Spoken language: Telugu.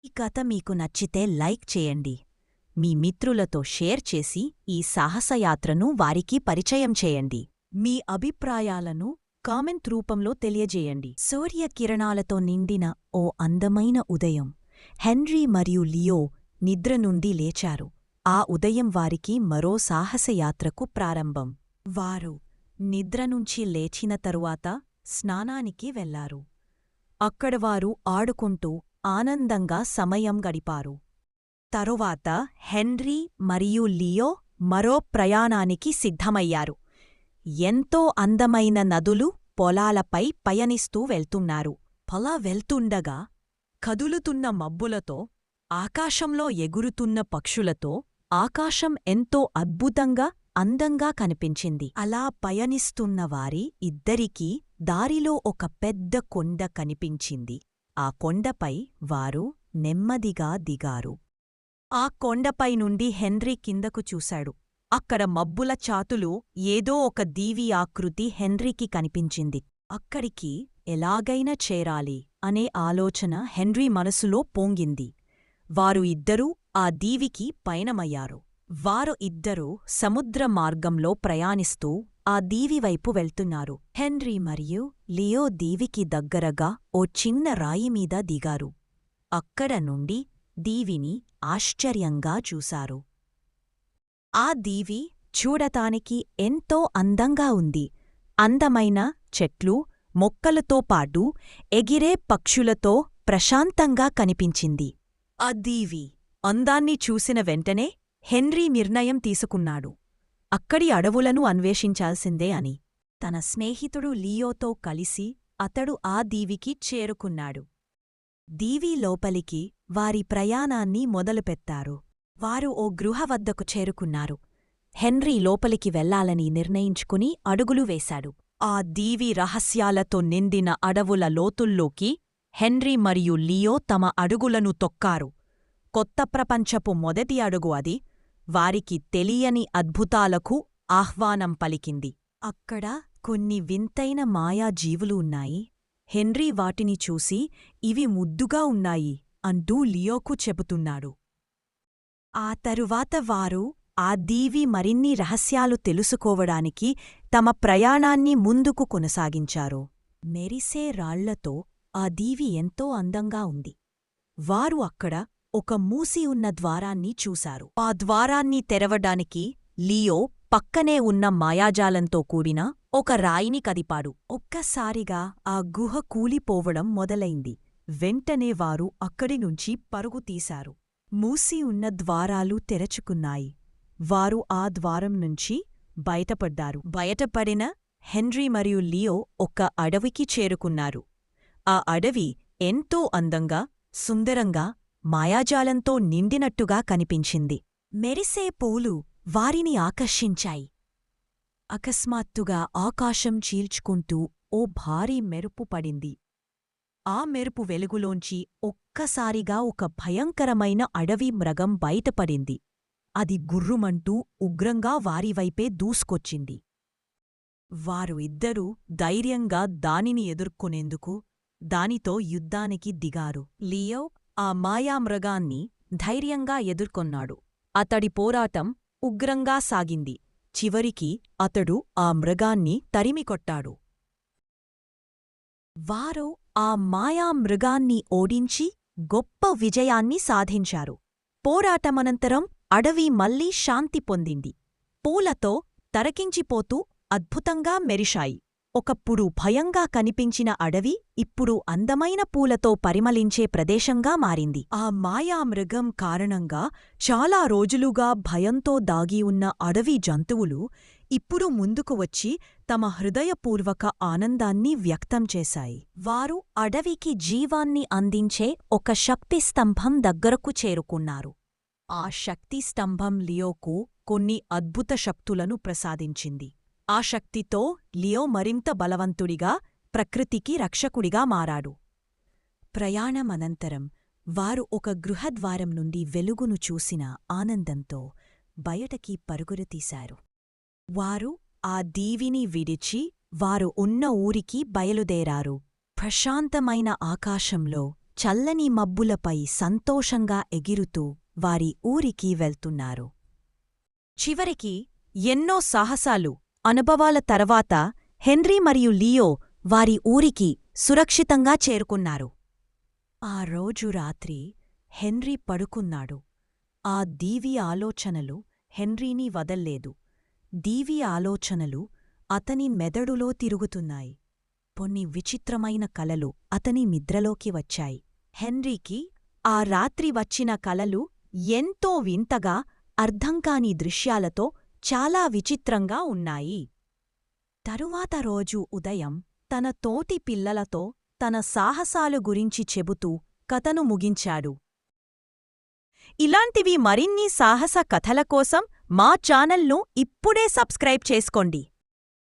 ఈ కథ మీకు నచ్చితే లైక్ చేయండి. మీ మిత్రులతో షేర్ చేసి ఈ సాహసయాత్రను వారికి పరిచయం చేయండి. మీ అభిప్రాయాలను కామెంట్ రూపంలో తెలియజేయండి. సూర్యకిరణాలతో నిండిన ఓ అందమైన ఉదయం. హెన్రీ మరియు లియో నిద్ర నుండి లేచారు. ఆ ఉదయం వారికి మరో సాహసయాత్రకు ప్రారంభం. వారు నిద్రనుంచి లేచిన తరువాత స్నానానికి వెళ్లారు. అక్కడ వారు ఆడుకుంటూ ఆనందంగా సమయం గడిపారు. తరువాత హెన్రీ మరియు లియో మరో ప్రయాణానికి సిద్ధమయ్యారు. ఎంతో అందమైన నదులు, పొలాలపై పయనిస్తూ వెళ్తున్నారు. పొలా వెళ్తుండగా కదులుతున్న మబ్బులతో, ఆకాశంలో ఎగురుతున్న పక్షులతో ఆకాశం ఎంతో అద్భుతంగా, అందంగా కనిపించింది. అలా పయనిస్తున్న వారి ఇద్దరికీ దారిలో ఒక పెద్ద కొండ కనిపించింది. ఆ కొండపై వారు నెమ్మదిగా దిగారు. ఆ కొండపై నుండి హెన్రీ కిందకు చూశాడు. అక్కడ మబ్బుల చాతులు ఏదో ఒక దీవి ఆకృతి హెన్రీకి కనిపించింది. అక్కడికి ఎలాగైనా చేరాలి అనే ఆలోచన హెన్రీ మనసులో పొంగింది. వారు ఇద్దరూ ఆ దీవికి పయనమయ్యారు. వారు ఇద్దరూ సముద్ర మార్గంలో ప్రయాణిస్తూ ఆ దీవివైపు వెళ్తున్నారు. హెన్రీ మరియు లియో దీవికి దగ్గరగా ఓ చిన్న రాయిమీద దిగారు. అక్కడ నుండి దీవిని ఆశ్చర్యంగా చూశారు. ఆ దీవి చూడటానికి ఎంతో అందంగా ఉంది. అందమైన చెట్లు, మొక్కలతో పాటు ఎగిరే పక్షులతో ప్రశాంతంగా కనిపించింది. ఆ దీవి అందాన్ని చూసిన వెంటనే హెన్రీ నిర్ణయం తీసుకున్నాడు. అక్కడి అడవులను అన్వేషించాల్సిందే అని. తన స్నేహితుడు లియోతో కలిసి అతడు ఆ దీవికి చేరుకున్నాడు. దీవి లోపలికి వారి ప్రయాణాన్ని మొదలుపెట్టారు. వారు ఓ గృహ వద్దకు చేరుకున్నారు. హెన్రీ లోపలికి వెళ్లాలని నిర్ణయించుకుని అడుగులు వేశాడు. ఆ దీవి రహస్యాలతో నిండిన అడవుల లోతుల్లోకి హెన్రీ మరియు లియో తమ అడుగులను తొక్కారు. కొత్త ప్రపంచపు మొదటి అడుగు అది. వారికి తెలియని అద్భుతాలకు ఆహ్వానం పలికింది. అక్కడ కొన్ని వింతైన మాయాజీవులు ఉన్నాయి. హెన్రీ వాటిని చూసి ఇవి ముద్దుగా ఉన్నాయి అంటూ లియోకు చెబుతున్నాడు. ఆ తరువాత వారు ఆ దీవి మరిన్ని రహస్యాలు తెలుసుకోవడానికి తమ ప్రయాణాన్ని ముందుకు కొనసాగించారు. మెరిసే రాళ్లతో ఆ దీవి ఎంతో అందంగా ఉంది. వారు అక్కడ ఒక మూసి ఉన్న ద్వారాన్ని చూశారు. ఆ ద్వారాన్ని తెరవడానికి లియో పక్కనే ఉన్న మాయాజాలంతో కూడిన ఒక రాయిని కదిపాడు. ఒక్కసారిగా ఆ గుహ కూలిపోవడం మొదలైంది. వెంటనే వారు అక్కడినుంచి పరుగు తీశారు. మూసి ఉన్న ద్వారాలు తెరచుకున్నాయి. వారు ఆ ద్వారం నుంచి బయటపడ్డారు. బయటపడిన హెన్రీ మరియు లియో ఒక అడవికి చేరుకున్నారు. ఆ అడవి ఎంతో అందంగా, సుందరంగా, మాయాజాలంతో నిండినట్టుగా కనిపించింది. మెరిసే పూలు వారిని ఆకర్షించాయి. అకస్మాత్తుగా ఆకాశం చీల్చుకుంటూ ఓ భారీ మెరుపు పడింది. ఆ మెరుపు వెలుగులోంచి ఒక్కసారిగా ఒక భయంకరమైన అడవి మృగం బయటపడింది. అది గుర్రుమంటూ ఉగ్రంగా వారివైపే దూసుకొచ్చింది. వారు ఇద్దరూ ధైర్యంగా దానిని ఎదుర్కొనేందుకు దానితో యుద్ధానికి దిగారు. లియో ఆ మాయామృగాన్ని ధైర్యంగా ఎదుర్కొన్నాడు. అతడి పోరాటం ఉగ్రంగా సాగింది. చివరికి అతడు ఆ మృగాన్ని తరిమికొట్టాడు. వారు ఆ మాయామృగాన్ని ఓడించి గొప్ప విజయాన్ని సాధించారు. పోరాటమనంతరం అడవి మళ్లీ శాంతి పొందింది. పూలతో తరకించిపోతూ అద్భుతంగా మెరిశాయి. ఒకప్పుడు భయంగా కనిపించిన అడవి ఇప్పుడు అందమైన పూలతో పరిమళించే ప్రదేశంగా మారింది. ఆ మాయామృగం కారణంగా చాలా రోజులుగా భయంతో దాగి ఉన్న అడవి జంతువులు ఇప్పుడు ముందుకు వచ్చి తమ హృదయపూర్వక ఆనందాన్ని వ్యక్తం చేశాయి. వారు అడవికి జీవాన్ని అందించే ఒక శక్తిస్తంభం దగ్గరకు చేరుకున్నారు. ఆ శక్తిస్తంభం లియోకు కొన్ని అద్భుత శక్తులను ప్రసాదించింది. ఆ శక్తితో లియో మరింత బలవంతుడిగా, ప్రకృతికి రక్షకుడిగా మారాడు. ప్రయాణమనంతరం వారు ఒక గృహద్వారం నుండి వెలుగును చూసిన ఆనందంతో బయటకి పరుగులు తీశారు. వారు ఆ దీవిని విడిచి వారు ఉన్న ఊరికి బయలుదేరారు. ప్రశాంతమైన ఆకాశంలో చల్లని మబ్బులపై సంతోషంగా ఎగిరుతూ వారి ఊరికి వెళ్తున్నారు. చివరికి ఎన్నో సాహసాలు, అనుభవాల తర్వాత హెన్రీ మరియు లియో వారి ఊరికి సురక్షితంగా చేరుకున్నారు. ఆ రోజు రాత్రి హెన్రీ పడుకున్నాడు. ఆ దీవి ఆలోచనలు హెన్రీని వదల్లేదు. దీవి ఆలోచనలు అతని మెదడులో తిరుగుతున్నాయి. కొన్ని విచిత్రమైన కలలు అతని నిద్రలోకి వచ్చాయి. హెన్రీకి ఆ రాత్రి వచ్చిన కలలు ఎంతో వింతగా, అర్థంకాని దృశ్యాలతో చాలా విచిత్రంగా ఉన్నాయి. తరువాత రోజు ఉదయం తన తోటి పిల్లలతో తన సాహసాలు గురించి చెబుతూ కథను ముగించాడు. ఇలాంటివి మరిన్ని సాహస కథల కోసం మా ఛానల్ను ఇప్పుడే సబ్స్క్రైబ్ చేసుకోండి.